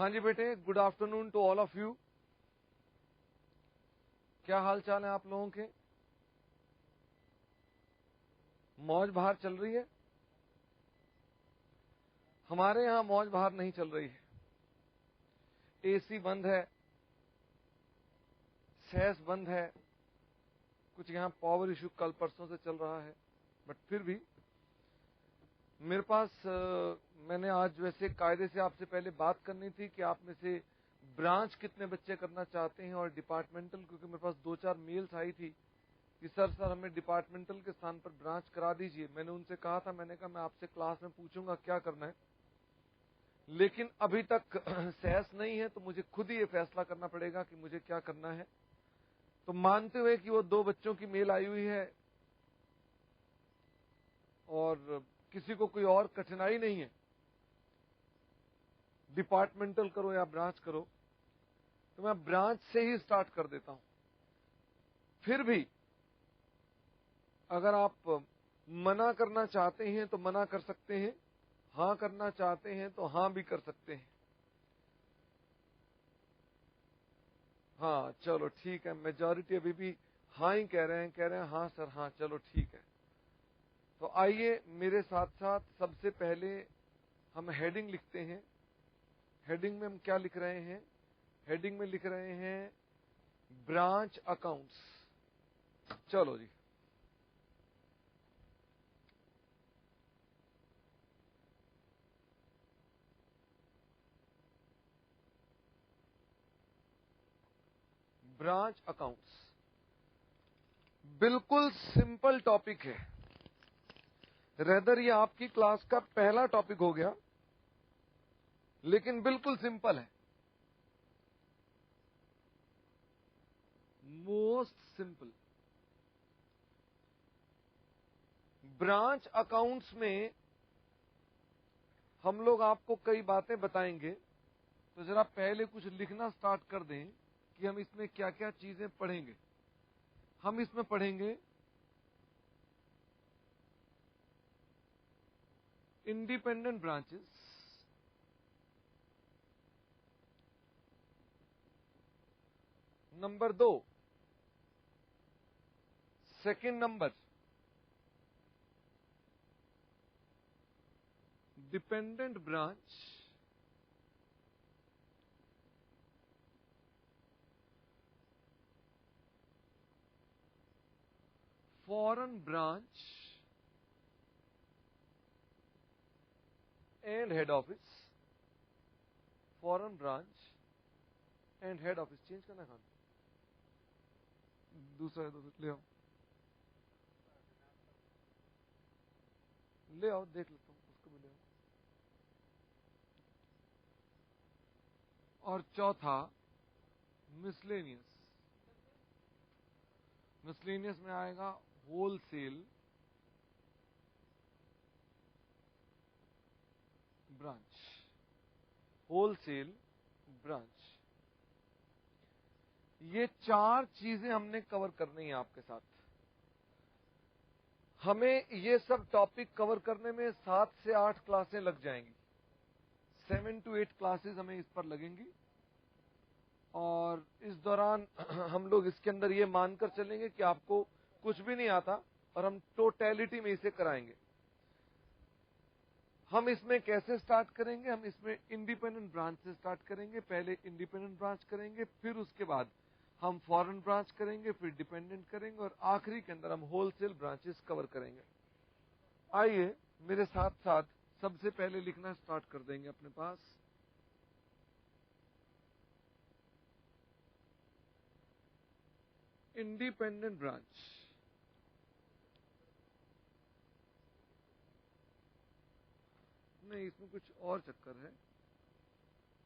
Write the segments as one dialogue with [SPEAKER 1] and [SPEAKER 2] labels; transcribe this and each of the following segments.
[SPEAKER 1] हाँ जी बेटे, good afternoon to all of you. क्या हाल चाल है आप लोगों के? मौज बहार चल रही है? हमारे यहां मौज बहार नहीं चल रही है। एसी बंद है, सेस बंद है, कुछ यहां पावर इश्यू कल परसों से चल रहा है। बट फिर भी मेरे पास मैंने आज वैसे कायदे से आपसे पहले बात करनी थी कि आप में से ब्रांच कितने बच्चे करना चाहते हैं और डिपार्टमेंटल, क्योंकि मेरे पास 2-4 मेल्स आई थी कि सर हमें डिपार्टमेंटल के स्थान पर ब्रांच करा दीजिए। मैंने उनसे कहा था, मैंने कहा मैं आपसे क्लास में पूछूंगा क्या करना है, लेकिन अभी तक सेस नहीं है तो मुझे खुद ही ये फैसला करना पड़ेगा कि मुझे क्या करना है। तो मानते हुए कि वो 2 बच्चों की मेल आई हुई है और किसी को कोई और कठिनाई नहीं है, डिपार्टमेंटल करो या ब्रांच करो, तो मैं ब्रांच से ही स्टार्ट कर देता हूं। फिर भी अगर आप मना करना चाहते हैं तो मना कर सकते हैं, हां करना चाहते हैं तो हां भी कर सकते हैं। हाँ चलो ठीक है, मेजॉरिटी अभी भी हां ही कह रहे हैं हां सर हां, चलो ठीक है। तो आइए मेरे साथ साथ सबसे पहले हम हेडिंग लिखते हैं। हेडिंग में हम क्या लिख रहे हैं? हेडिंग में लिख रहे हैं ब्रांच अकाउंट्स। चलो जी, ब्रांच अकाउंट्स बिल्कुल सिंपल टॉपिक है। रेदर ये आपकी क्लास का पहला टॉपिक हो गया, लेकिन बिल्कुल सिंपल है, मोस्ट सिंपल। ब्रांच अकाउंट्स में हम लोग आपको कई बातें बताएंगे, तो जरा पहले कुछ लिखना स्टार्ट कर दें कि हम इसमें क्या क्या चीजें पढ़ेंगे। हम इसमें पढ़ेंगे independent branches, number 2। Second number dependent branch, foreign branch and head office. Foreign branch and head office change करना खान, दूसरा ले आओ, ले आओ, देख लेता हूं, उसको भी ले आओ। और चौथा मिसलेनियस। मिसलेनियस में आएगा होलसेल ब्रांच। होलसेल ब्रांच, ये 4 चीजें हमने कवर करनी है आपके साथ। हमें ये सब टॉपिक कवर करने में 7 से 8 क्लासें लग जाएंगी। 7 to 8 क्लासेस हमें इस पर लगेंगी, और इस दौरान हम लोग इसके अंदर ये मानकर चलेंगे कि आपको कुछ भी नहीं आता और हम टोटलिटी में इसे कराएंगे। हम इसमें कैसे स्टार्ट करेंगे? हम इसमें इंडिपेंडेंट ब्रांच से स्टार्ट करेंगे। पहले इंडिपेंडेंट ब्रांच करेंगे, फिर उसके बाद हम फॉरेन ब्रांच करेंगे, फिर डिपेंडेंट करेंगे, और आखिरी के अंदर हम होलसेल ब्रांचेस कवर करेंगे। आइए मेरे साथ साथ सबसे पहले लिखना स्टार्ट कर देंगे अपने पास इंडिपेंडेंट ब्रांच। नहीं, इसमें कुछ और चक्कर है।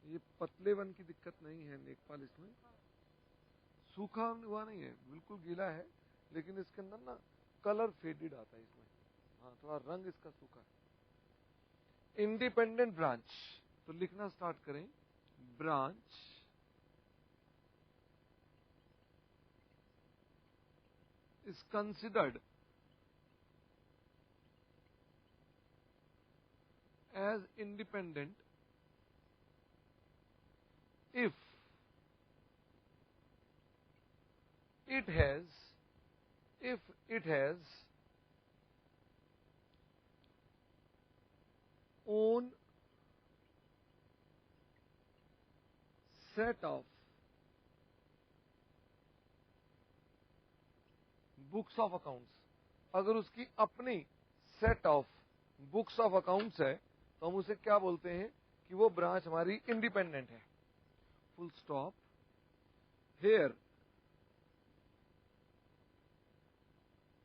[SPEAKER 1] ये पतलेपन की दिक्कत नहीं है लेखपाल, इसमें सूखा हुआ नहीं है, बिल्कुल गीला है, लेकिन इसके अंदर ना कलर फेडेड आता है इसमें। हाँ, थोड़ा रंग इसका सूखा है। इंडिपेंडेंट ब्रांच, तो लिखना स्टार्ट करें, branch is considered as independent if it has own set of books of accounts, अगर उसकी अपनी set of books of accounts है तो हम उसे क्या बोलते हैं कि वो ब्रांच हमारी इंडिपेंडेंट है। Full stop. Here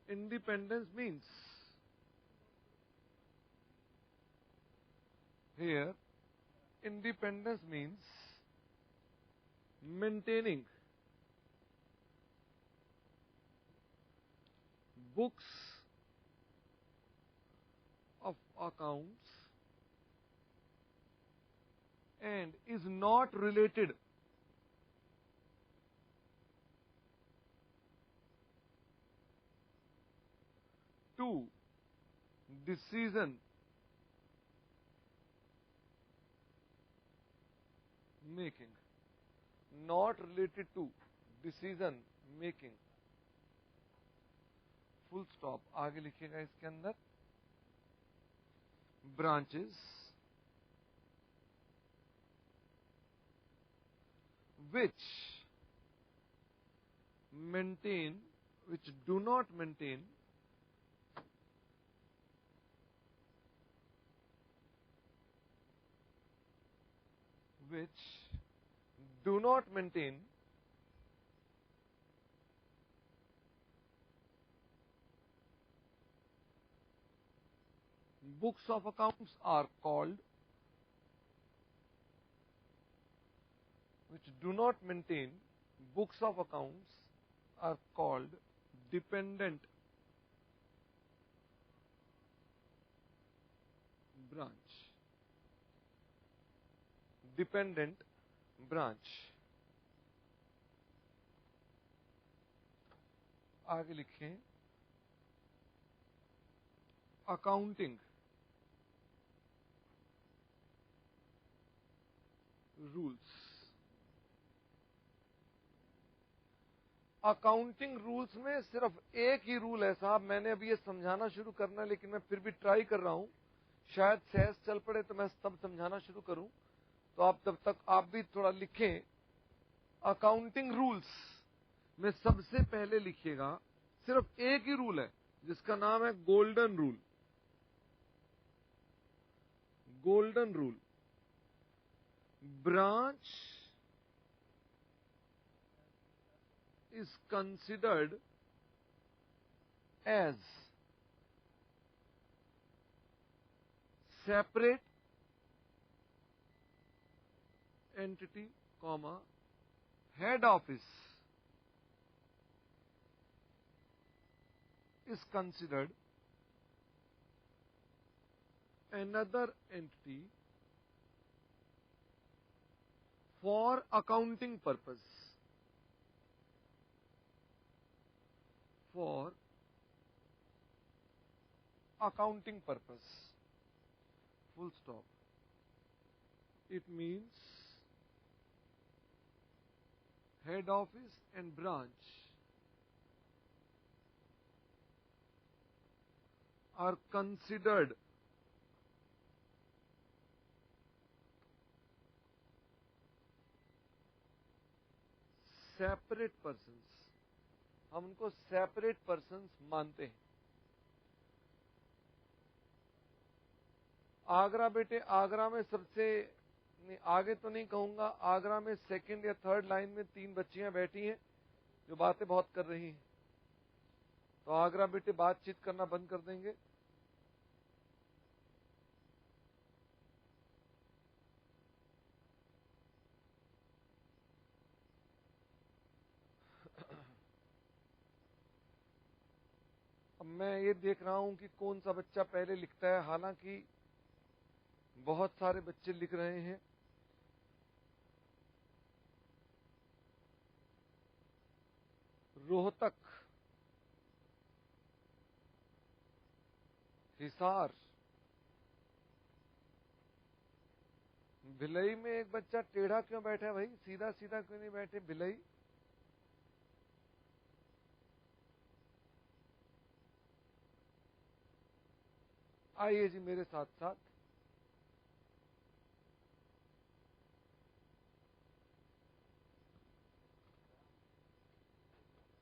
[SPEAKER 1] independence means here independence means maintaining books of accounts and is not related to decision making, not related to decision making। Full stop. आगे लिखिएगा इसके अंदर branches which do not maintain books of accounts are called dependent branch। Dependent branch. आगे लिखें accounting rules. Accounting rules में सिर्फ एक ही rule है साहब, मैंने अभी ये समझाना शुरू करना है लेकिन मैं फिर भी ट्राई कर रहा हूं, शायद सहज चल पड़े तो मैं तब समझाना शुरू करूं, तो आप तब तक आप भी थोड़ा लिखें। अकाउंटिंग रूल्स में सबसे पहले लिखिएगा सिर्फ एक ही रूल है जिसका नाम है golden rule. Golden rule. Branch is considered as separate entity, head office is considered another entity for accounting purpose। For accounting purpose। Full stop। It means head office and branch are considered separate persons। हम उनको separate persons मानते हैं। आगरा बेटे, आगरा में सबसे नहीं, आगे तो नहीं कहूंगा, आगरा में सेकंड या थर्ड लाइन में 3 बच्चियां बैठी हैं जो बातें बहुत कर रही हैं, तो आगरा बेटे बातचीत करना बंद कर देंगे। अब मैं ये देख रहा हूं कि कौन सा बच्चा पहले लिखता है, हालांकि बहुत सारे बच्चे लिख रहे हैं। रोहतक, हिसार, भिलई में एक बच्चा टेढ़ा क्यों बैठा है भाई, सीधा सीधा क्यों नहीं बैठे भिलई? आइए जी मेरे साथ साथ।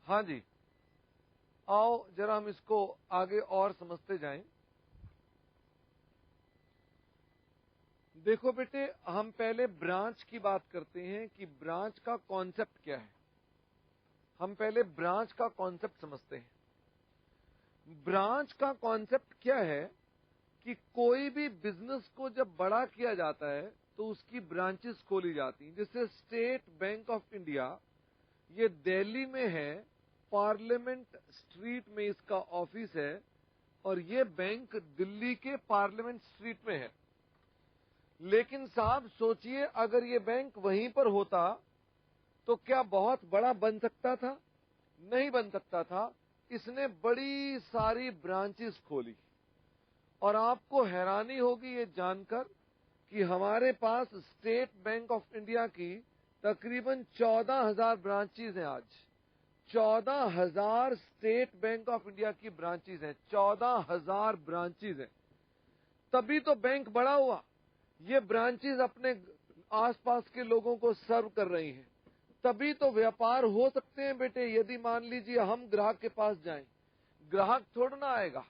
[SPEAKER 1] हाँ जी, आओ जरा हम इसको आगे और समझते जाएं। देखो बेटे, हम पहले ब्रांच की बात करते हैं कि ब्रांच का कॉन्सेप्ट क्या है। हम पहले ब्रांच का कॉन्सेप्ट समझते हैं। ब्रांच का कॉन्सेप्ट क्या है कि कोई भी बिजनेस को जब बड़ा किया जाता है तो उसकी ब्रांचेस खोली जाती हैं। जैसे स्टेट बैंक ऑफ इंडिया, ये दिल्ली में है, पार्लियामेंट स्ट्रीट में इसका ऑफिस है, और ये बैंक दिल्ली के पार्लियामेंट स्ट्रीट में है। लेकिन साहब सोचिए, अगर ये बैंक वहीं पर होता तो क्या बहुत बड़ा बन सकता था? नहीं बन सकता था। इसने बड़ी सारी ब्रांचेस खोली, और आपको हैरानी होगी ये जानकर कि हमारे पास स्टेट बैंक ऑफ इंडिया की तकरीबन 14,000 ब्रांचेस हैं आज। 14,000 स्टेट बैंक ऑफ इंडिया की ब्रांचेस हैं, 14,000 ब्रांचेस हैं। तभी तो बैंक बड़ा हुआ। ये ब्रांचेस अपने आसपास के लोगों को सर्व कर रही हैं, तभी तो व्यापार हो सकते हैं बेटे। यदि मान लीजिए हम ग्राहक के पास जाएं, ग्राहक थोड़ा ना आएगा।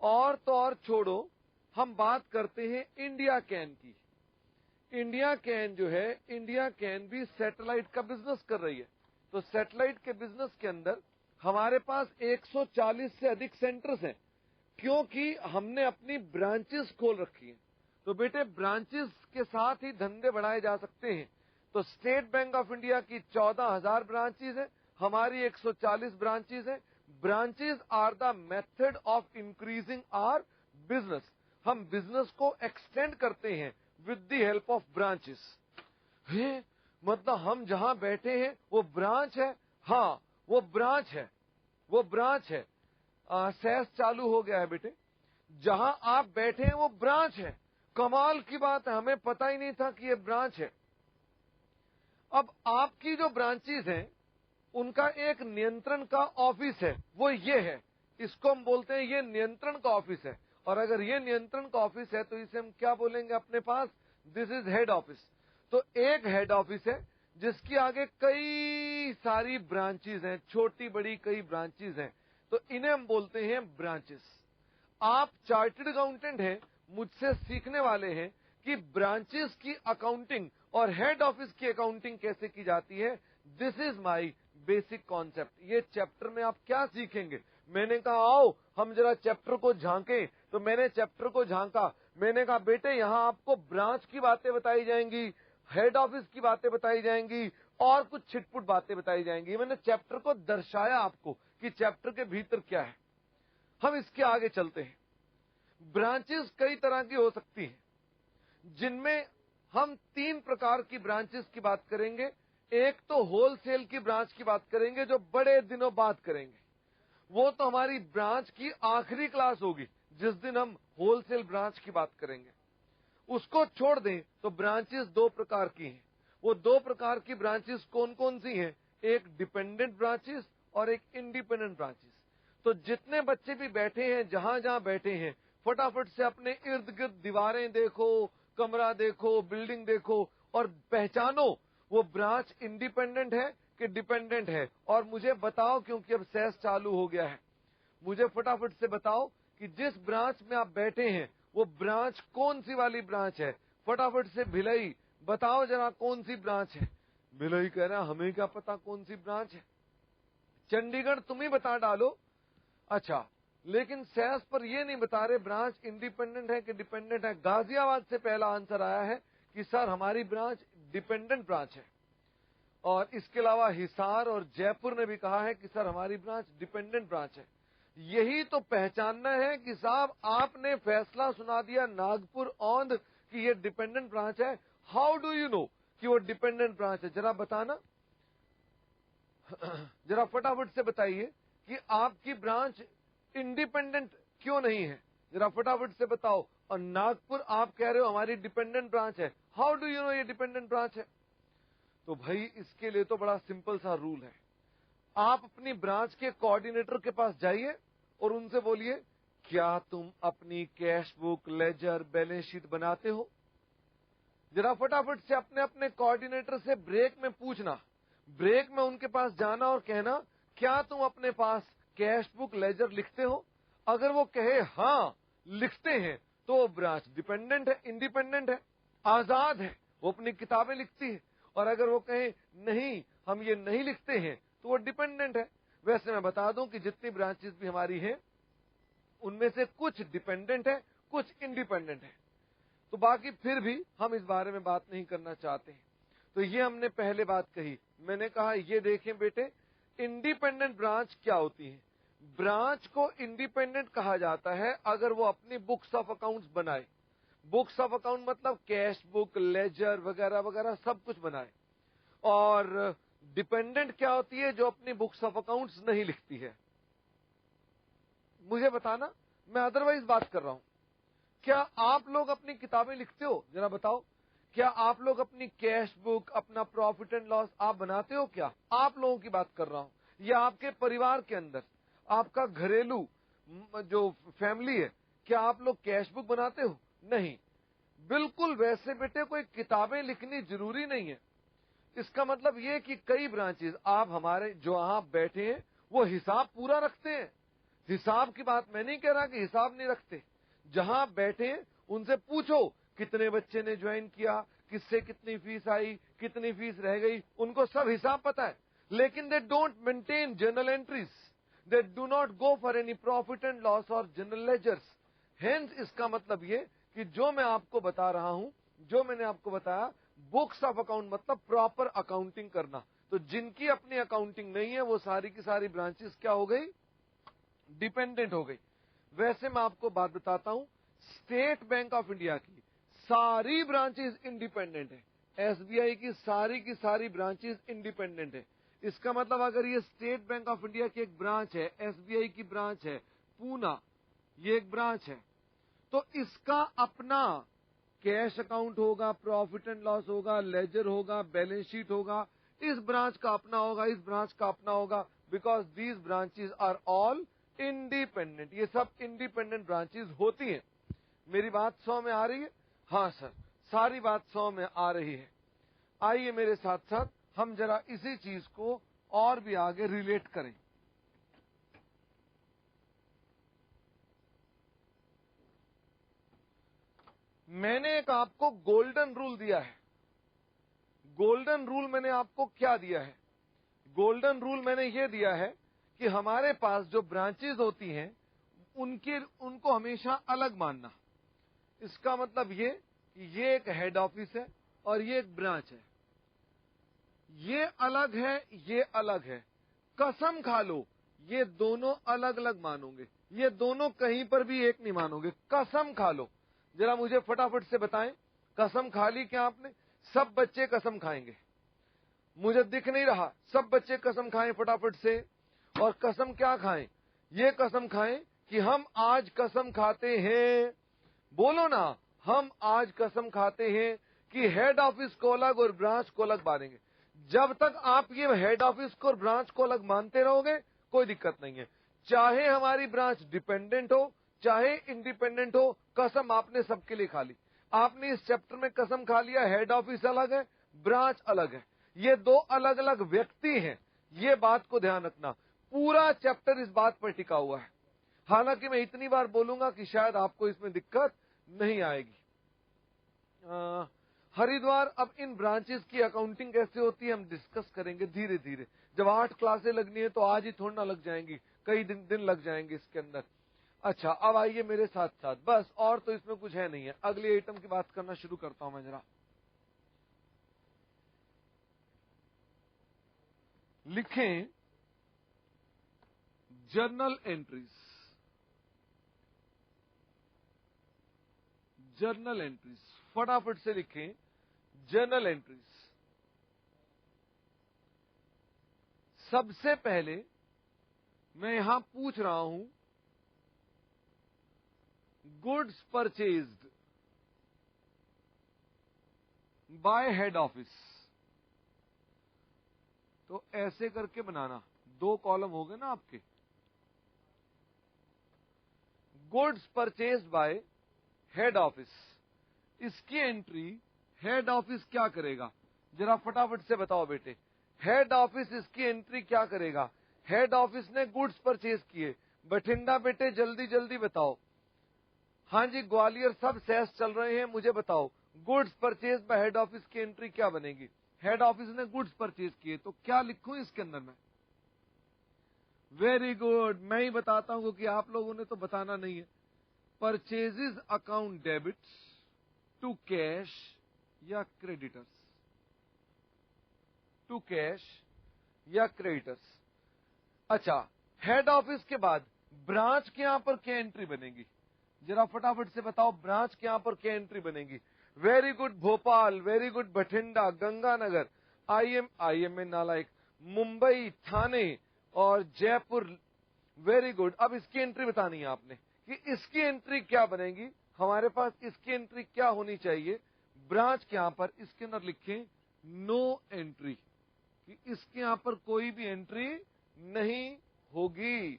[SPEAKER 1] और तो और छोड़ो, हम बात करते हैं इंडिया कैन की। इंडिया कैन जो है, इंडिया कैन भी सैटेलाइट का बिजनेस कर रही है। तो सैटेलाइट के बिजनेस के अंदर हमारे पास 140 से अधिक सेंटर्स हैं, क्योंकि हमने अपनी ब्रांचेस खोल रखी हैं। तो बेटे, ब्रांचेस के साथ ही धंधे बढ़ाए जा सकते हैं। तो स्टेट बैंक ऑफ इंडिया की 14,000 ब्रांचेस हैं, हमारी 140 ब्रांचेस हैं। Branches are the method of increasing our business. हम बिजनेस को एक्सटेंड करते हैं with the help of branches. मतलब हम जहां बैठे हैं वो ब्रांच है। हाँ, वो ब्रांच है, वो ब्रांच है। सेस चालू हो गया है बेटे। जहां आप बैठे हैं वो ब्रांच है। कमाल की बात है, हमें पता ही नहीं था कि ये ब्रांच है। अब आपकी जो ब्रांचेस हैं उनका एक नियंत्रण का ऑफिस है, वो ये है। इसको हम बोलते हैं ये नियंत्रण का ऑफिस है। और अगर ये नियंत्रण का ऑफिस है तो इसे हम क्या बोलेंगे अपने पास? This is head office. तो एक हेड ऑफिस है जिसकी आगे कई सारी ब्रांचेस हैं, छोटी बड़ी कई ब्रांचेस हैं। तो इन्हें हम बोलते हैं ब्रांचेस। आप चार्टर्ड अकाउंटेंट हैं, मुझसे सीखने वाले हैं कि ब्रांचेस की अकाउंटिंग और हेड ऑफिस की अकाउंटिंग कैसे की जाती है। This is my basic concept. ये चैप्टर में आप क्या सीखेंगे? मैंने कहा आओ हम जरा चैप्टर को झांकें। तो मैंने चैप्टर को झांका। मैंने कहा बेटे, यहां आपको ब्रांच की बातें बताई जाएंगी, हेड ऑफिस की बातें बताई जाएंगी, और कुछ छिटपुट बातें बताई जाएंगी। मैंने चैप्टर को दर्शाया आपको कि चैप्टर के भीतर क्या है। हम इसके आगे चलते हैं। ब्रांचेस कई तरह की हो सकती हैं, जिनमें हम 3 प्रकार की ब्रांचेस की बात करेंगे। एक तो होलसेल की ब्रांच की बात करेंगे, जो बड़े दिनों बाद करेंगे। वो तो हमारी ब्रांच की आखिरी क्लास होगी, जिस दिन हम होलसेल ब्रांच की बात करेंगे। उसको छोड़ दें तो ब्रांचेस 2 प्रकार की हैं। वो 2 प्रकार की ब्रांचेस कौन कौन सी हैं? एक डिपेंडेंट ब्रांचेस और एक इंडिपेंडेंट ब्रांचेस। तो जितने बच्चे भी बैठे हैं, जहां जहां बैठे हैं, फटाफट से अपने इर्द गिर्द दीवारें देखो, कमरा देखो, बिल्डिंग देखो, और पहचानो वो ब्रांच इंडिपेंडेंट है कि डिपेंडेंट है। और मुझे बताओ, क्योंकि अब सेस चालू हो गया है, मुझे फटाफट से बताओ कि जिस ब्रांच में आप बैठे हैं वो ब्रांच कौन सी वाली ब्रांच है। फटाफट से भिलई बताओ जरा, कौन सी ब्रांच है? भिलई कह रहा हमें क्या पता कौन सी ब्रांच है। चंडीगढ़ तुम ही बता डालो। अच्छा, लेकिन सेस पर ये नहीं बता रहे ब्रांच इंडिपेंडेंट है कि डिपेंडेंट है। गाजियाबाद से पहला आंसर आया है कि सर हमारी ब्रांच डिपेंडेंट ब्रांच है। और इसके अलावा हिसार और जयपुर ने भी कहा है कि सर हमारी ब्रांच डिपेंडेंट ब्रांच है। यही तो पहचानना है कि साहब आपने फैसला सुना दिया नागपुर औंध कि ये डिपेंडेंट ब्रांच है। हाउ डू यू नो कि वो डिपेंडेंट ब्रांच है? जरा बताना, जरा फटाफट से बताइए कि आपकी ब्रांच इंडिपेंडेंट क्यों नहीं है। जरा फटाफट से बताओ। और नागपुर आप कह रहे हो हमारी डिपेंडेंट ब्रांच है। हाउ डू यू नो ये डिपेंडेंट ब्रांच है? तो भाई इसके लिए तो बड़ा सिंपल सा रूल है। आप अपनी ब्रांच के कोऑर्डिनेटर के पास जाइए और उनसे बोलिए, क्या तुम अपनी cash book, ledger, balance sheet बनाते हो? जरा फटाफट से अपने अपने कोऑर्डिनेटर से ब्रेक में पूछना, ब्रेक में उनके पास जाना और कहना, क्या तुम अपने पास कैश बुक, लेजर लिखते हो? अगर वो कहे हां लिखते हैं, तो वो ब्रांच डिपेंडेंट है, इंडिपेंडेंट है, आजाद है, वो अपनी किताबें लिखती है। और अगर वो कहे नहीं हम ये नहीं लिखते हैं, तो वो डिपेंडेंट है। वैसे मैं बता दूं कि जितनी ब्रांचेस भी हमारी हैं, उनमें से कुछ डिपेंडेंट है, कुछ इंडिपेंडेंट है। तो बाकी फिर भी हम इस बारे में बात नहीं करना चाहते हैं। तो ये हमने पहले बात कही। मैंने कहा ये देखें बेटे, इंडिपेंडेंट ब्रांच क्या होती है? ब्रांच को इंडिपेंडेंट कहा जाता है अगर वो अपनी बुक्स ऑफ अकाउंट्स बनाए। बुक्स ऑफ अकाउंट मतलब कैश बुक, लेजर वगैरह वगैरह सब कुछ बनाए। और डिपेंडेंट क्या होती है? जो अपनी बुक्स ऑफ अकाउंट्स नहीं लिखती है। मुझे बताना, मैं अदरवाइज बात कर रहा हूं। क्या आप लोग अपनी किताबें लिखते हो? जरा बताओ, क्या आप लोग अपनी कैश बुक, अपना प्रॉफिट एंड लॉस आप बनाते हो? क्या आप लोगों की बात कर रहा हूं, या आपके परिवार के अंदर आपका घरेलू जो फैमिली है, क्या आप लोग कैश बुक बनाते हो? नहीं। बिल्कुल वैसे बेटे कोई किताबें लिखनी जरूरी नहीं है। इसका मतलब ये कि कई ब्रांचेस, आप हमारे जो आप बैठे हैं वो हिसाब पूरा रखते हैं। हिसाब की बात मैं नहीं कह रहा कि हिसाब नहीं रखते। जहां आप बैठे हैं उनसे पूछो कितने बच्चे ने ज्वाइन किया, किससे कितनी फीस आई, कितनी फीस रह गई, उनको सब हिसाब पता है। लेकिन they don't maintain journal entries, they do not go for any profit and loss और जनरल लेजर्स। हेंस इसका मतलब ये कि जो मैं आपको बता रहा हूं, जो मैंने आपको बताया, बुक्स ऑफ अकाउंट मतलब प्रॉपर अकाउंटिंग करना। तो जिनकी अपनी अकाउंटिंग नहीं है वो सारी की सारी ब्रांचेस क्या हो गई? डिपेंडेंट हो गई। वैसे मैं आपको बात बताता हूं, स्टेट बैंक ऑफ इंडिया की सारी ब्रांचेस इंडिपेंडेंट है। एसबीआई की सारी ब्रांचेस इंडिपेंडेंट है। इसका मतलब अगर ये स्टेट बैंक ऑफ इंडिया की एक ब्रांच है, एसबीआई की ब्रांच है पूना, ये एक ब्रांच है, तो इसका अपना कैश अकाउंट होगा, प्रॉफिट एंड लॉस होगा, लेजर होगा, बैलेंस शीट होगा। इस ब्रांच का अपना होगा, इस ब्रांच का अपना होगा, because these branches are all independent. ये सब इंडिपेंडेंट ब्रांचेस होती हैं। मेरी बात 100 में आ रही है? हाँ सर, सारी बात 100 में आ रही है। आइए मेरे साथ साथ हम जरा इसी चीज को और भी आगे रिलेट करें। मैंने एक आपको गोल्डन रूल दिया है। गोल्डन रूल मैंने आपको क्या दिया है? गोल्डन रूल मैंने ये दिया है कि हमारे पास जो ब्रांचेस होती हैं उनको हमेशा अलग मानना। इसका मतलब ये एक हेड ऑफिस है और ये एक ब्रांच है। ये अलग है, ये अलग है। कसम खा लो ये दोनों अलग अलग मानोगे, ये दोनों कहीं पर भी एक नहीं मानोगे। कसम खा लो। जरा मुझे फटाफट से बताएं, कसम खा ली क्या आपने? सब बच्चे कसम खाएंगे। मुझे दिख नहीं रहा, सब बच्चे कसम खाएं फटाफट से। और कसम क्या खाएं? ये कसम खाएं कि हम आज कसम खाते हैं, बोलो ना, हम आज कसम खाते हैं कि हेड ऑफिस को अलग और ब्रांच को अलग मानेंगे। जब तक आप ये हेड ऑफिस को और ब्रांच को अलग मानते रहोगे कोई दिक्कत नहीं है। चाहे हमारी ब्रांच डिपेंडेंट हो, चाहे इंडिपेंडेंट हो, कसम आपने सबके लिए खा ली। आपने इस चैप्टर में कसम खा लिया, हेड ऑफिस अलग है, ब्रांच अलग है, ये दो अलग अलग व्यक्ति हैं। ये बात को ध्यान रखना, पूरा चैप्टर इस बात पर टिका हुआ है। हालांकि मैं इतनी बार बोलूंगा कि शायद आपको इसमें दिक्कत नहीं आएगी। हरिद्वार, अब इन ब्रांचेस की अकाउंटिंग कैसे होती है हम डिस्कस करेंगे धीरे धीरे। जब 8 क्लासें लगनी है तो आज ही थोड़ा ना लग जाएंगी, कई दिन लग जाएंगे इसके अंदर। अच्छा, अब आइए मेरे साथ साथ, बस और तो इसमें कुछ है नहीं है। अगले आइटम की बात करना शुरू करता हूं मैं जरा। लिखें जर्नल एंट्रीज। जर्नल एंट्रीज फटाफट से लिखें, जर्नल एंट्रीज। सबसे पहले मैं यहां पूछ रहा हूं, goods purchased. Bye head office. तो ऐसे करके बनाना, 2 कॉलम हो गए ना आपके। Goods purchase by head office, इसकी एंट्री हेड ऑफिस क्या करेगा, जरा फटाफट से बताओ बेटे। हेड ऑफिस इसकी एंट्री क्या करेगा? हेड ऑफिस ने गुड्स परचेज किए। बठिंडा बेटे जल्दी जल्दी बताओ। हाँ जी, ग्वालियर सब सेस चल रहे हैं, मुझे बताओ goods purchase by head office की एंट्री क्या बनेगी? हेड ऑफिस ने गुड्स परचेज किए, तो क्या लिखूं इसके अंदर मैं? वेरी गुड, मैं ही बताता हूं क्योंकि आप लोगों ने तो बताना नहीं है। Purchases account debits to cash या क्रेडिटर्स, टू कैश या क्रेडिटर्स। अच्छा, हेड ऑफिस के बाद ब्रांच के यहां पर क्या एंट्री बनेगी? जरा फटाफट से बताओ, ब्रांच के यहां पर क्या एंट्री बनेगी? Very good Bhopal, very good Bathinda, Ganganagar, आईएम में नालायक, मुंबई, ठाणे और जयपुर। Very good. अब इसकी एंट्री बतानी है आपने कि इसकी एंट्री क्या बनेगी। हमारे पास इसकी एंट्री क्या होनी चाहिए? ब्रांच के यहां पर इसके अंदर लिखें नो एंट्री, कि इसके यहां पर कोई भी एंट्री नहीं होगी,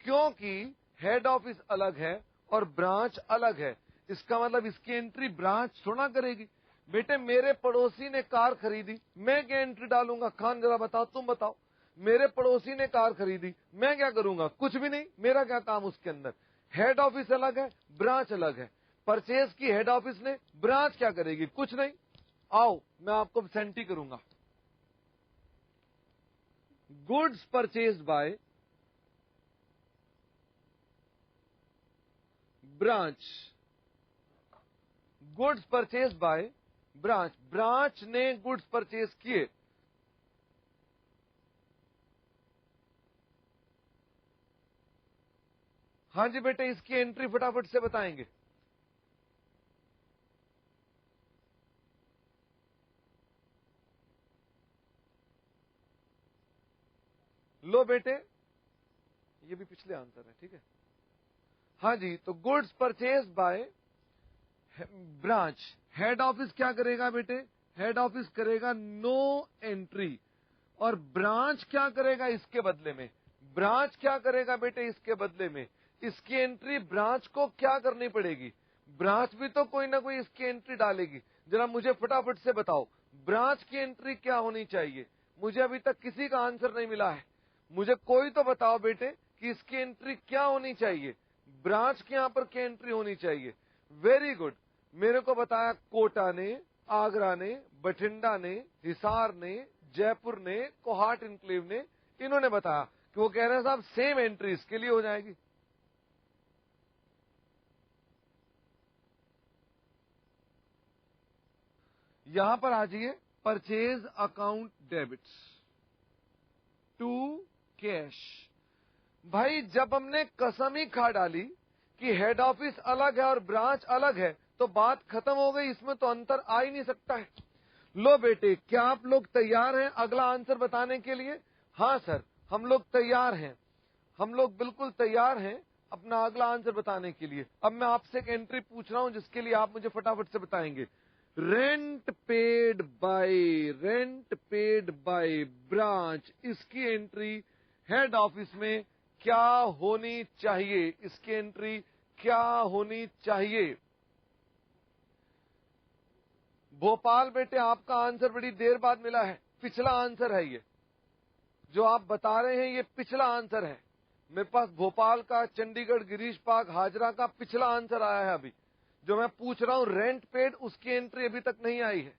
[SPEAKER 1] क्योंकि हेड ऑफिस अलग है और ब्रांच अलग है। इसका मतलब इसकी एंट्री ब्रांच थोड़ा करेगी। बेटे मेरे पड़ोसी ने कार खरीदी, मैं क्या एंट्री डालूंगा? खान जरा बताओ, तुम बताओ। मेरे पड़ोसी ने कार खरीदी, मैं क्या करूंगा? कुछ भी नहीं, मेरा क्या काम उसके अंदर? हेड ऑफिस अलग है, ब्रांच अलग है। परचेज की हेड ऑफिस ने, ब्रांच क्या करेगी? कुछ नहीं। आओ मैं आपको सेंटी करूंगा। Goods purchase by branch, goods purchase by branch, branch ने गुड्स परचेज किए। हाँ जी बेटे, इसकी एंट्री फटाफट से बताएंगे। लो बेटे, ये भी पिछले आंसर है, ठीक है। हाँ जी, तो goods purchase by branch, head office क्या करेगा बेटे? हेड ऑफिस करेगा नो एंट्री, और ब्रांच क्या करेगा इसके बदले में? ब्रांच क्या करेगा बेटे इसके बदले में? इसकी एंट्री ब्रांच को क्या करनी पड़ेगी? ब्रांच भी तो कोई ना कोई इसकी एंट्री डालेगी। जरा मुझे फटाफट से बताओ, ब्रांच की एंट्री क्या होनी चाहिए? मुझे अभी तक किसी का आंसर नहीं मिला है। मुझे कोई तो बताओ बेटे कि इसकी एंट्री क्या होनी चाहिए? ब्रांच के यहां पर क्या एंट्री होनी चाहिए? वेरी गुड, मेरे को बताया कोटा ने, आगरा ने, बठिंडा ने, हिसार ने, जयपुर ने, कोहाट इनक्लेव ने, इन्होंने बताया कि वो कह रहे हैं साहब सेम एंट्री इसके लिए हो जाएगी। यहां पर आ जाइए, purchase account debits to cash. भाई जब हमने कसम ही खा डाली कि हेड ऑफिस अलग है और ब्रांच अलग है, तो बात खत्म हो गई, इसमें तो अंतर आ ही नहीं सकता है। लो बेटे, क्या आप लोग तैयार हैं अगला आंसर बताने के लिए? हाँ सर, हम लोग तैयार हैं, हम लोग बिल्कुल तैयार हैं अपना अगला आंसर बताने के लिए। अब मैं आपसे एक एंट्री पूछ रहा हूं जिसके लिए आप मुझे फटाफट से बताएंगे। Rent paid by, rent paid by branch, इसकी एंट्री हेड ऑफिस में क्या होनी चाहिए? इसकी एंट्री क्या होनी चाहिए? भोपाल बेटे आपका आंसर बड़ी देर बाद मिला है, पिछला आंसर है ये जो आप बता रहे हैं, ये पिछला आंसर है। मेरे पास भोपाल का, चंडीगढ़, गिरीश पार्क, हाजरा का पिछला आंसर आया है। अभी जो मैं पूछ रहा हूं रेंट पेड, उसकी एंट्री अभी तक नहीं आई है।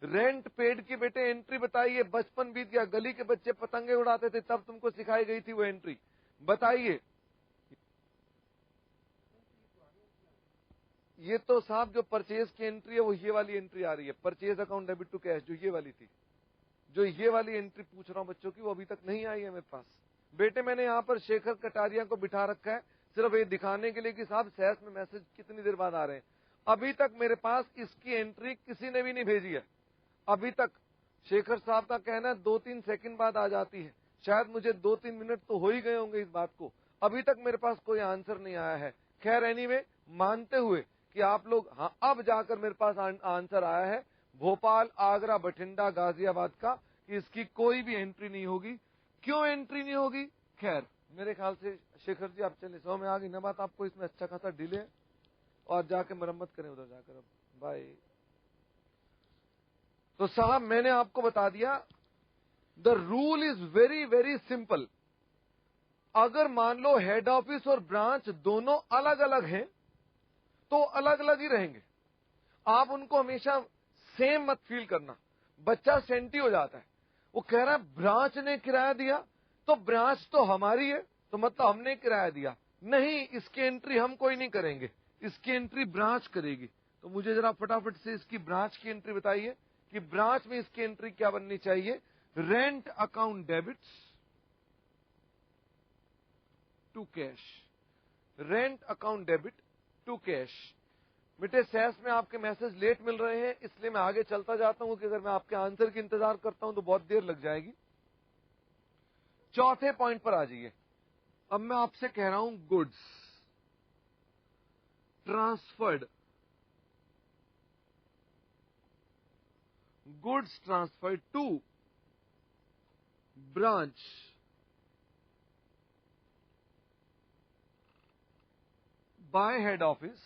[SPEAKER 1] रेंट पेड की बेटे एंट्री बताइए। बचपन बीत गया, गली के बच्चे पतंगे उड़ाते थे तब तुमको सिखाई गई थी वो एंट्री, बताइए। ये तो साहब जो परचेज की एंट्री है वो ये वाली एंट्री आ रही है, purchase account debit to cash, जो ये वाली थी। जो ये वाली एंट्री पूछ रहा हूं बच्चों की, वो अभी तक नहीं आई है मेरे पास। बेटे मैंने यहाँ पर शेखर कटारिया को बिठा रखा है सिर्फ ये दिखाने के लिए कि साहब सहस में मैसेज कितनी देर बाद आ रहे हैं। अभी तक मेरे पास इसकी एंट्री किसी ने भी नहीं भेजी है अभी तक। शेखर साहब का कहना है 2-3 सेकंड बाद आ जाती है, शायद मुझे 2-3 मिनट तो हो ही गए होंगे इस बात को। अभी तक मेरे पास कोई आंसर नहीं आया है। खैर एनीवे, मानते हुए कि आप लोग, हाँ अब जाकर मेरे पास आंसर आया है, भोपाल, आगरा, बठिंडा, गाजियाबाद का, कि इसकी कोई भी एंट्री नहीं होगी। क्यों एंट्री नहीं होगी? खैर, मेरे ख्याल से शेखर जी आप चलिए, 100 में आ गई ना बात, आपको इसमें अच्छा खासा डिले है, और जाके मरम्मत करें उधर जाकर। अब बाय। तो साहब मैंने आपको बता दिया, the rule is very very simple. अगर मान लो हेड ऑफिस और ब्रांच दोनों अलग अलग हैं, तो अलग अलग ही रहेंगे। आप उनको हमेशा सेम मत फील करना। बच्चा सेंटी हो जाता है, वो कह रहा है ब्रांच ने किराया दिया तो ब्रांच तो हमारी है, तो मतलब हमने किराया दिया। नहीं, इसकी एंट्री हम कोई नहीं करेंगे, इसकी एंट्री ब्रांच करेगी। तो मुझे जरा फटाफट से इसकी ब्रांच की एंट्री बताइए कि ब्रांच में इसकी एंट्री क्या बननी चाहिए। Rent account debits to cash, rent account debit to cash. बेटे सेस में आपके मैसेज लेट मिल रहे हैं, इसलिए मैं आगे चलता जाता हूं कि अगर मैं आपके आंसर की इंतजार करता हूं तो बहुत देर लग जाएगी। चौथे पॉइंट पर आ जाइए। अब मैं आपसे कह रहा हूं goods transferred, goods transferred to branch by head office,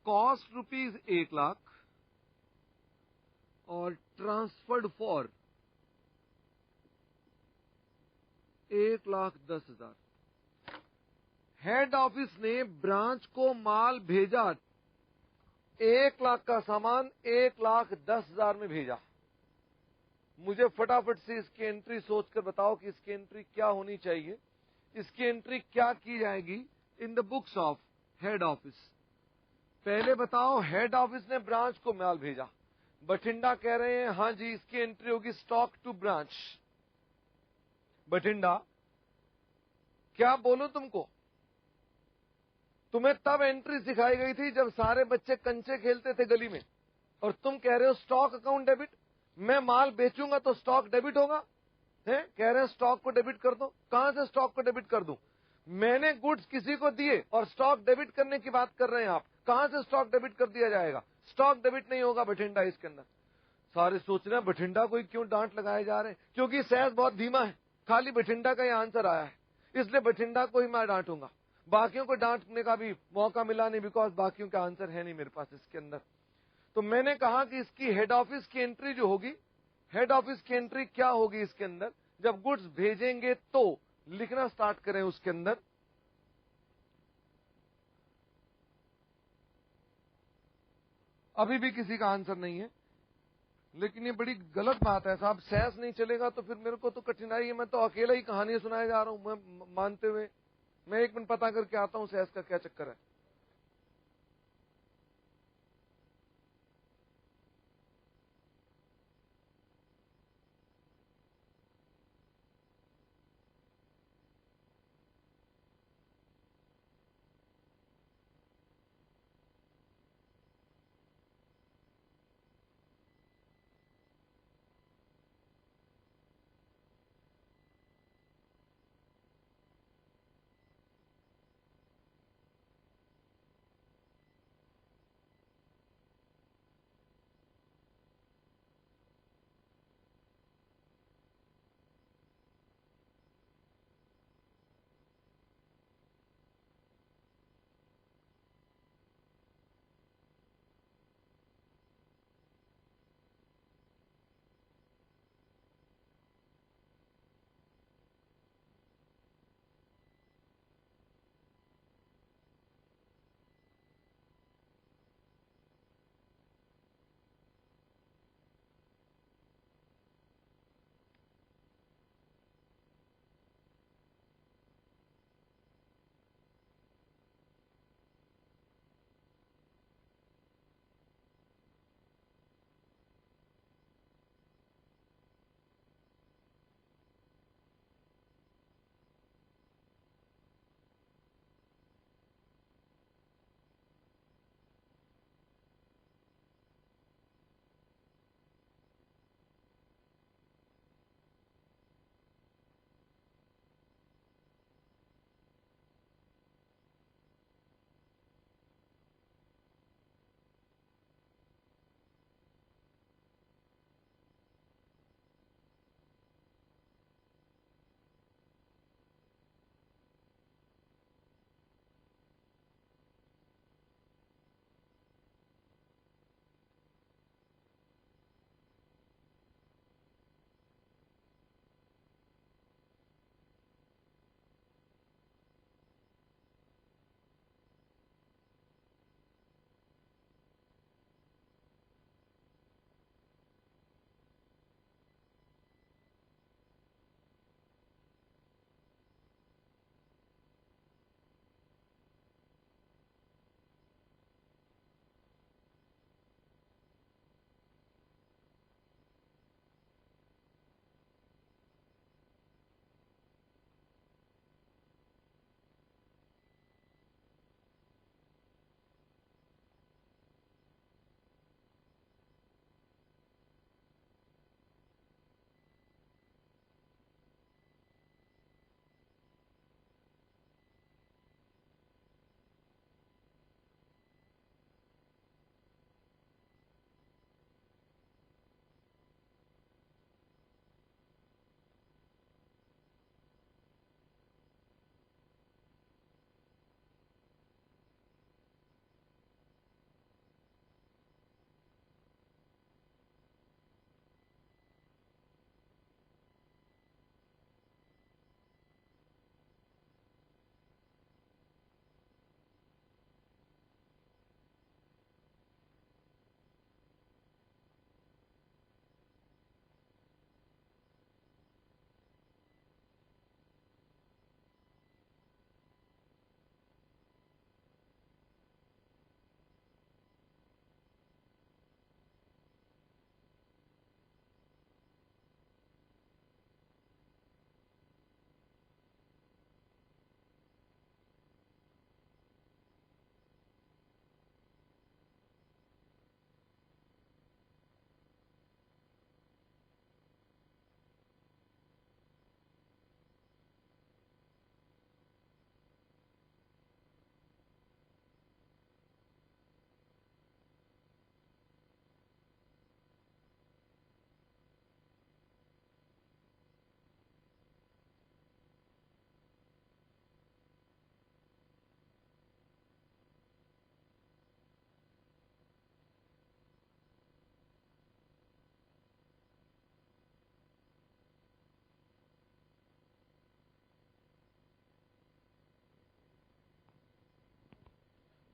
[SPEAKER 1] cost rupees 1,00,000 और ट्रांसफर्ड फॉर 1,10,000। हेड ऑफिस ने ब्रांच को माल भेजा, 1,00,000 का सामान 1,10,000 में भेजा। मुझे फटाफट से इसकी एंट्री सोचकर बताओ कि इसकी एंट्री क्या होनी चाहिए, इसकी एंट्री क्या की जाएगी in the books of head office. पहले बताओ, हेड ऑफिस ने ब्रांच को माल भेजा, बठिंडा कह रहे हैं हां जी, इसकी एंट्री होगी स्टॉक टू ब्रांच। बठिंडा, क्या बोलूं तुमको, तुम्हें तब एंट्री सिखाई गई थी जब सारे बच्चे कंचे खेलते थे गली में, और तुम कह रहे हो स्टॉक अकाउंट डेबिट। मैं माल बेचूंगा तो स्टॉक डेबिट होगा, है? कह रहे हैं स्टॉक को डेबिट कर दो। कहां से स्टॉक को डेबिट कर दूं? मैंने गुड्स किसी को दिए और स्टॉक डेबिट करने की बात कर रहे हैं आप। कहां से स्टॉक डेबिट कर दिया जाएगा? स्टॉक डेबिट नहीं होगा बठिंडा इसके अंदर। सारे सोच रहे हैं बठिंडा को क्यों डांट लगाए जा रहे हैं, क्योंकि सहज बहुत धीमा है, खाली बठिंडा का ही आंसर आया है, इसलिए बठिंडा को ही मैं डांटूंगा। बाकियों को डांटने का भी मौका मिला नहीं, बिकॉज बाकियों का आंसर है नहीं मेरे पास इसके अंदर। तो मैंने कहा कि इसकी हेड ऑफिस की एंट्री जो होगी, हेड ऑफिस की एंट्री क्या होगी इसके अंदर, जब गुड्स भेजेंगे तो लिखना स्टार्ट करें उसके अंदर। अभी भी किसी का आंसर नहीं है, लेकिन ये बड़ी गलत बात है साहब। सेंस नहीं चलेगा तो फिर मेरे को तो कठिनाई है, मैं तो अकेला ही कहानी सुनाए जा रहा हूं, मैं मानते हुए। मैं एक मिनट पता करके आता हूं सेंस का क्या चक्कर है।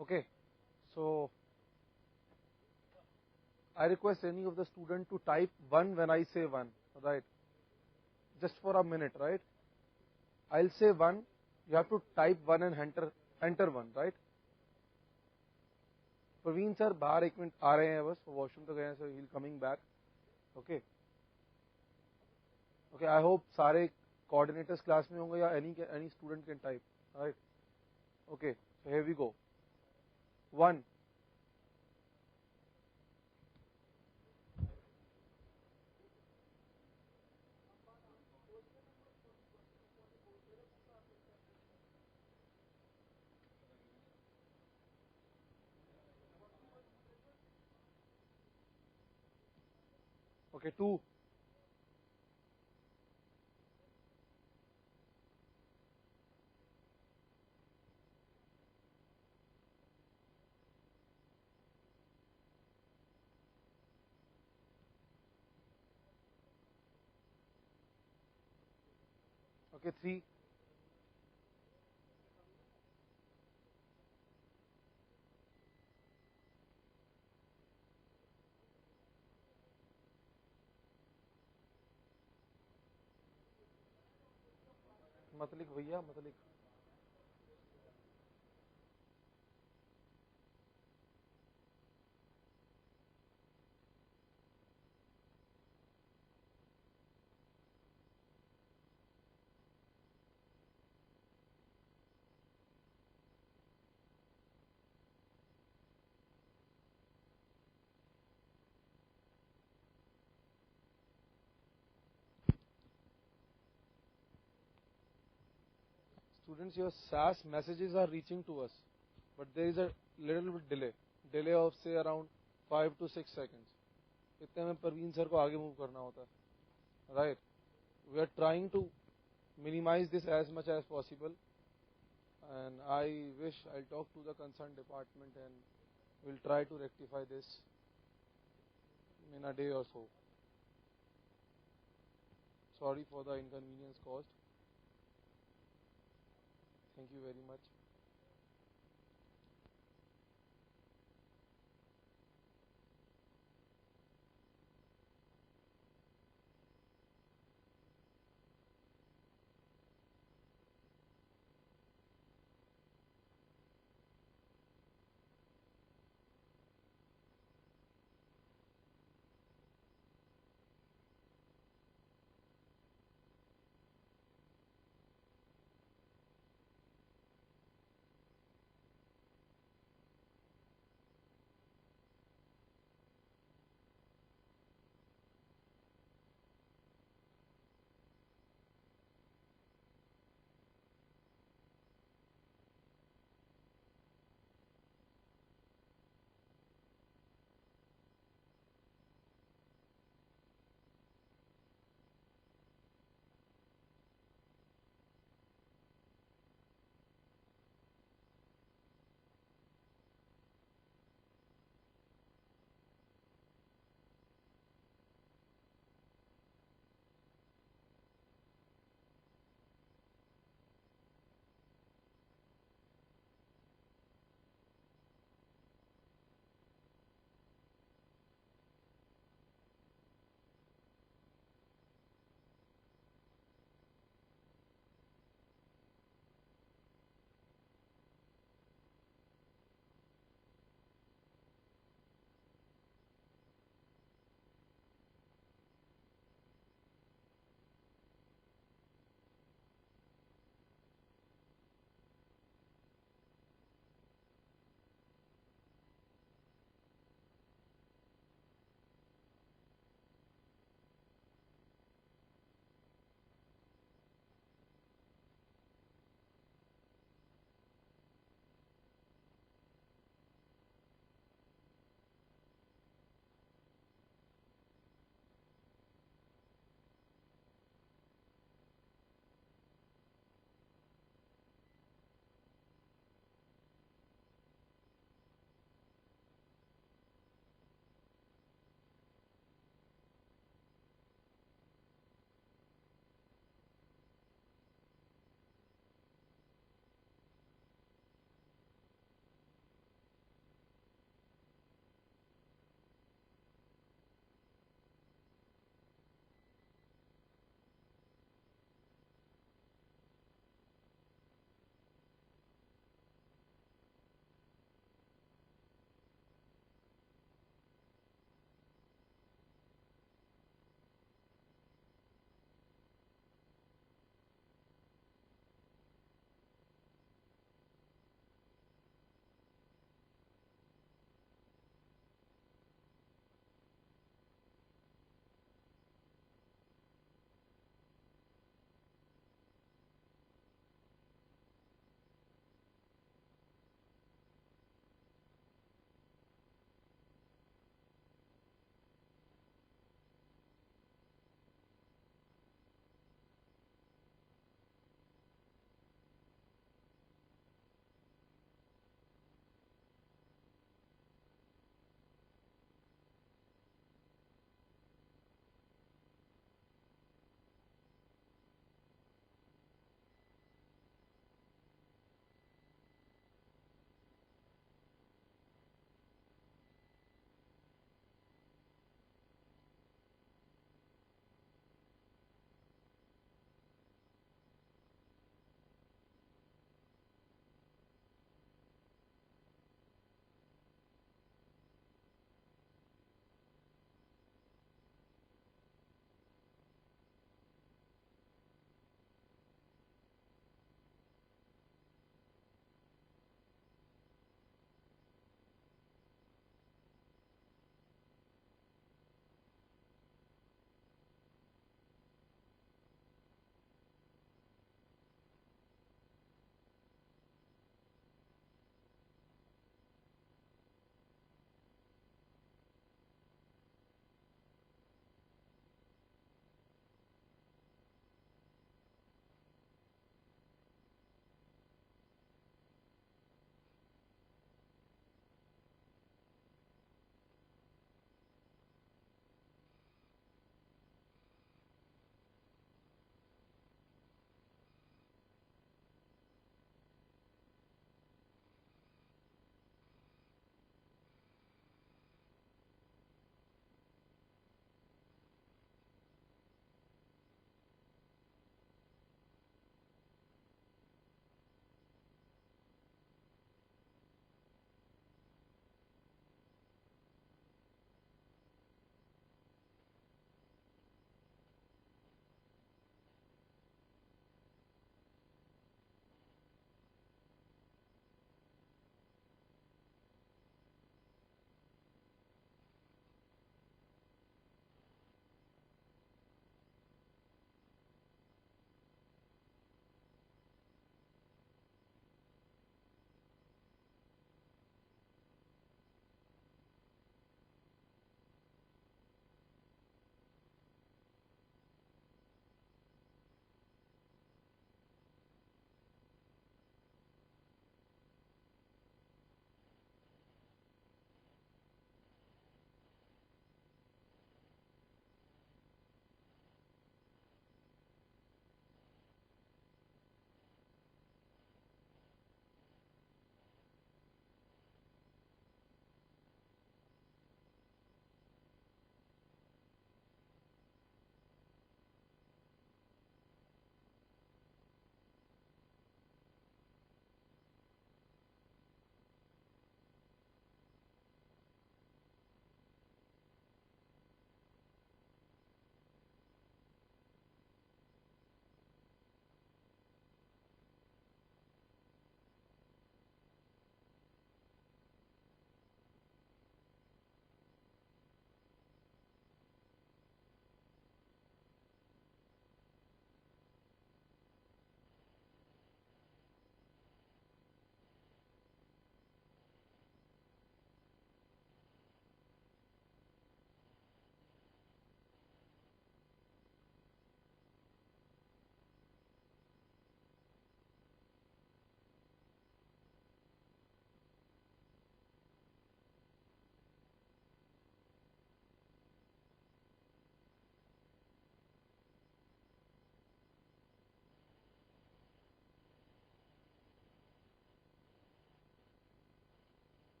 [SPEAKER 2] Okay, so I request any of the student to type 1 when I say 1, right? Just for a minute, right? I'll say 1, you have to type 1 and enter 1, right? Praveen sir बाहर एक मिनट आ रहे हैं, बस washroom तो गए हैं, sir he coming back. Okay okay, I hope सारे coordinators class में होंगे या any student can type, right? Okay, so here we go. 1. Okay, 2. Okay, 3. मत लिख भैया, मत लिख. Students, your SAS messages are reaching to us, but there is a little bit delay of say around 5 to 6 seconds. इतने में Parveen sir को आगे move करना होता है, right? We are trying to minimize this as much as possible, and I wish I'll talk to the concerned department and we'll try to rectify this in a day or so. Sorry for the inconvenience caused. Thank you very much.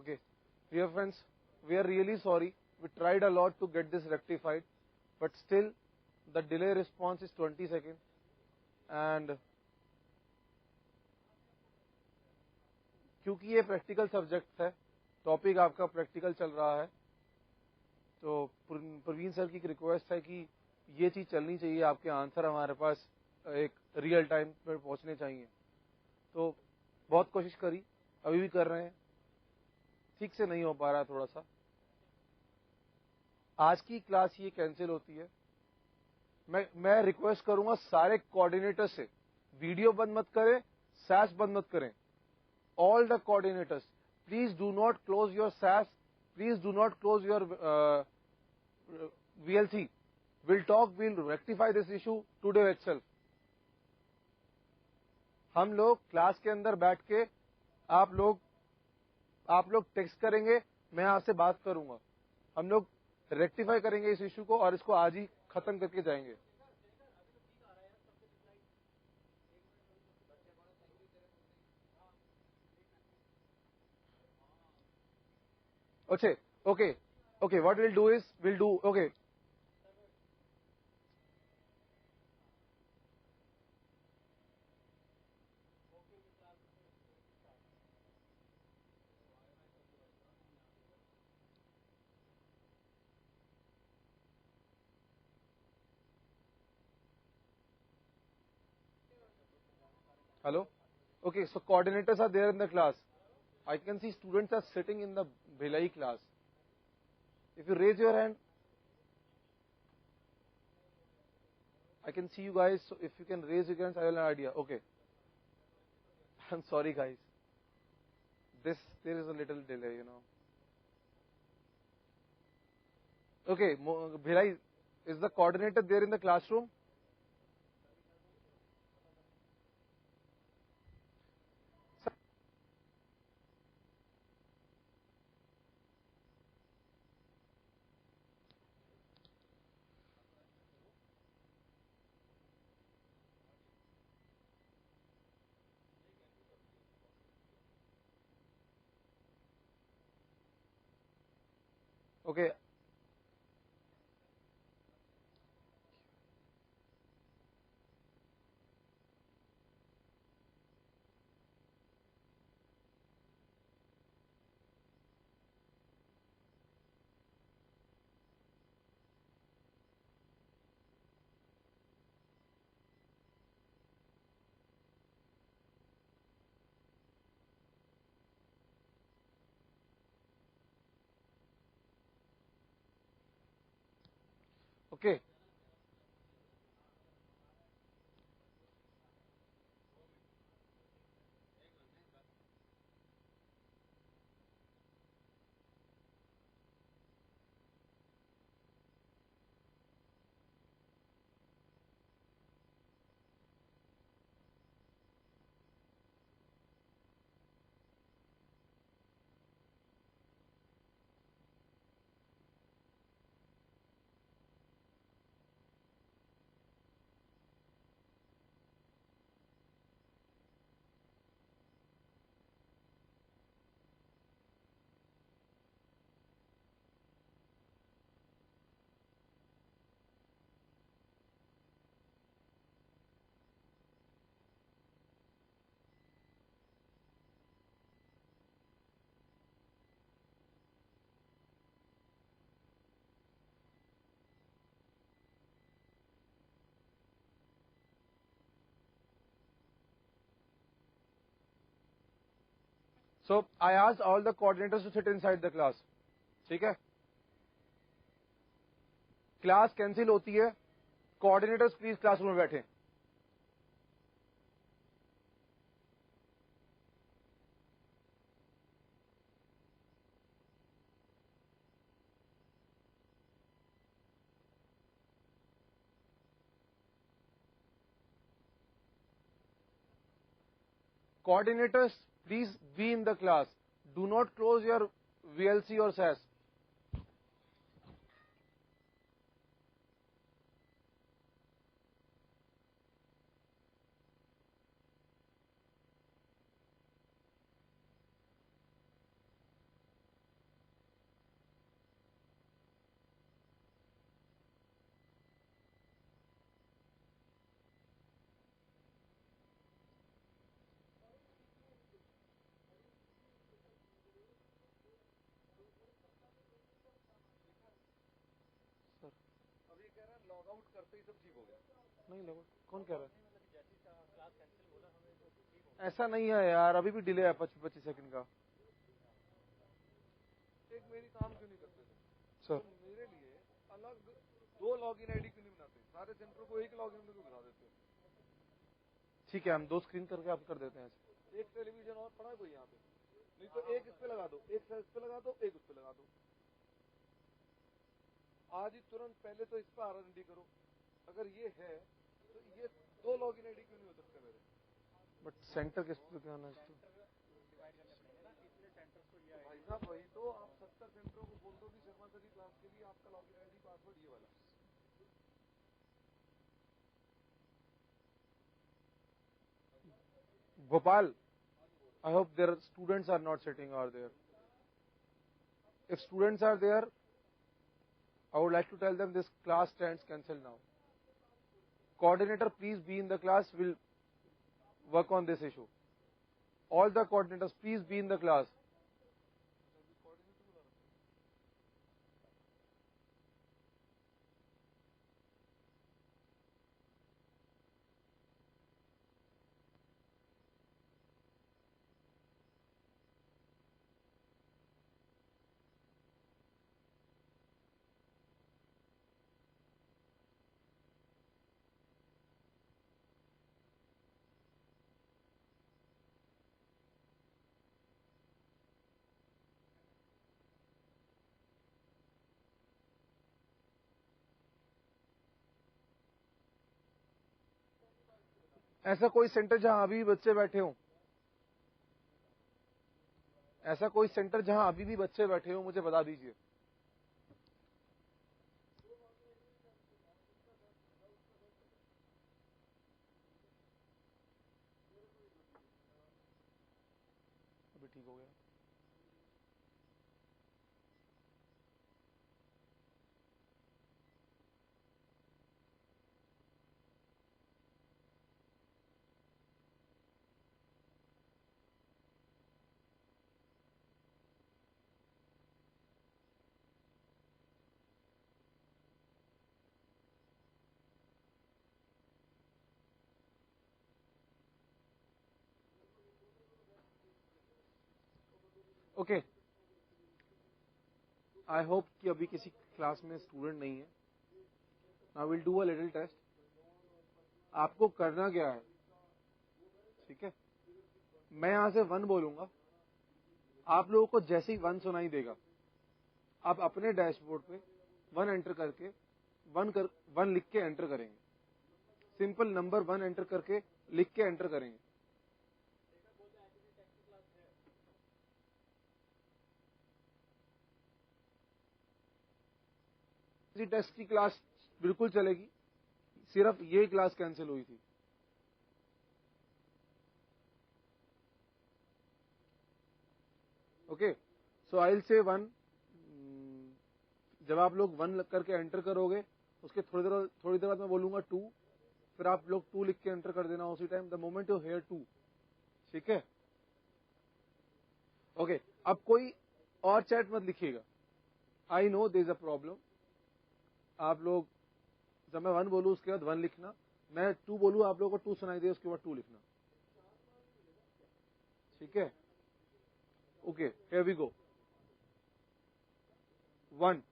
[SPEAKER 2] Okay, dear friends, we are really sorry. We tried a lot to get this rectified, but still the delay response is 20 seconds. And क्योंकि ये practical subject है, topic आपका practical चल रहा है, तो Praveen sir की एक रिक्वेस्ट है कि ये चीज चलनी चाहिए, आपके आंसर हमारे पास एक रियल टाइम पर पहुंचने चाहिए। तो बहुत कोशिश करी, अभी भी कर रहे हैं, ठीक से नहीं हो पा रहा थोड़ा सा। आज की क्लास ये कैंसिल होती है। मैं रिक्वेस्ट करूंगा सारे कोऑर्डिनेटर से, वीडियो बंद मत करें, सैस बंद मत करें। All the coordinators, please do not close your सैस, please do not close your VLC. We'll talk, we'll rectify this issue today itself. हम लोग क्लास के अंदर बैठ के आप लोग टेक्स्ट करेंगे, मैं आपसे बात करूंगा, हम लोग रेक्टिफाई करेंगे इस इशू को और इसको आज ही खत्म करके जाएंगे। Okay, what we'll do is okay, hello, okay, so coordinators are there in the class. I can see students are sitting in the Bhilai class. If you raise your hand, I can see you guys, so if you can raise your hands, I will have an idea. Okay. I'm sorry guys. There is a little delay, you know. Okay, Bhilai, is the coordinator there in the classroom? Okay. Okay. So I asked all the coordinators to sit inside the class. ठीक है? Class cancel होती है, coordinators please classroom में बैठे। Coordinators, please be in the class. Do not close your VLC or SAS.
[SPEAKER 1] पे ही सब ठीक हो गया।
[SPEAKER 2] नहीं लगा, कौन कह रहा है? ऐसा नहीं है यार, अभी भी डिले है 25 सेकंड का।
[SPEAKER 1] एक मेरी काम क्यों नहीं करते थे
[SPEAKER 2] सर
[SPEAKER 1] तो मेरे लिए अलग 2 लॉगिन आईडी क्यों नहीं बनाते? सारे सेंटर को एक लॉगिन में क्यों बता देते हो?
[SPEAKER 2] ठीक है, हम 2 स्क्रीन करके आप कर देते हैं ऐसे।
[SPEAKER 1] एक टेलीविजन और पड़ा है कोई यहाँ पे? नहीं तो एक इस पे लगा दो, एक इस पे लगा दो, एक उस पे लगा दो। आज ही तुरंत पहले तो इस पे R&D करो। अगर ये है तो ये 2 लॉगिन आईडी क्यों नहीं हो सकते मेरे?
[SPEAKER 2] बट सेंटर किस पे क्या आना चाहिए?
[SPEAKER 1] भाई साहब वही तो, आप 70 सेंटरों को बोल दो कि शर्मा सर की क्लास के लिए आपका लॉगिन आईडी पासवर्ड ये वाला।
[SPEAKER 2] Gopal, I hope their students are not sitting over there. If students are there, I would like to tell them this class stands cancelled now. Coordinator, please be in the class. We'll work on this issue. All the coordinators, please be in the class. ऐसा कोई centre जहां अभी भी बच्चे बैठे हो, ऐसा कोई सेंटर जहां अभी भी बच्चे बैठे हो, मुझे बता दीजिए। अभी ठीक हो गया। ओके, आई होप कि अभी किसी क्लास में स्टूडेंट नहीं है। Now will do a little test. आपको करना क्या है, ठीक है? मैं यहां से 1 बोलूंगा, आप लोगों को जैसे ही 1 सुनाई देगा, आप अपने डैशबोर्ड पे 1 एंटर करके 1 लिख के एंटर करेंगे। सिंपल नंबर 1 एंटर करके लिख के एंटर करेंगे। टेस्ट की क्लास बिल्कुल चलेगी, सिर्फ ये क्लास कैंसिल हुई थी। Okay, so I will say 1। जब आप लोग 1 करके एंटर करोगे, उसके थोड़ी देर बाद मैं बोलूंगा 2, फिर आप लोग 2 लिख के एंटर कर देना उसी time, the moment you hear 2, ठीक है? ओके, अब कोई और चैट मत लिखिएगा। I know there is a problem. आप लोग जब मैं 1 बोलूं उसके बाद 1 लिखना, मैं 2 बोलूं आप लोगों को 2 सुनाई दे उसके बाद 2 लिखना, ठीक है? Okay, here we go. 1,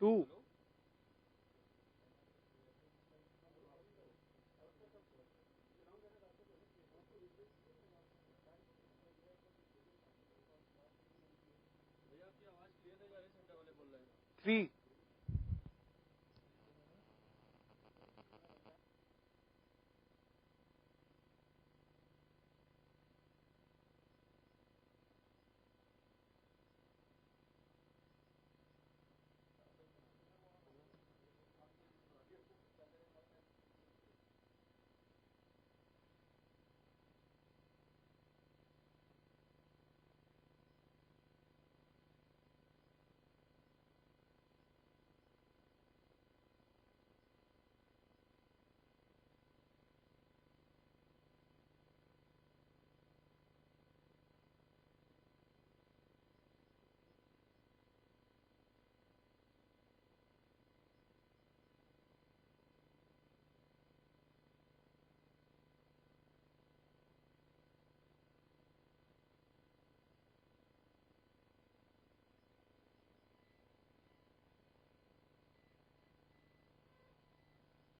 [SPEAKER 2] 2, 3,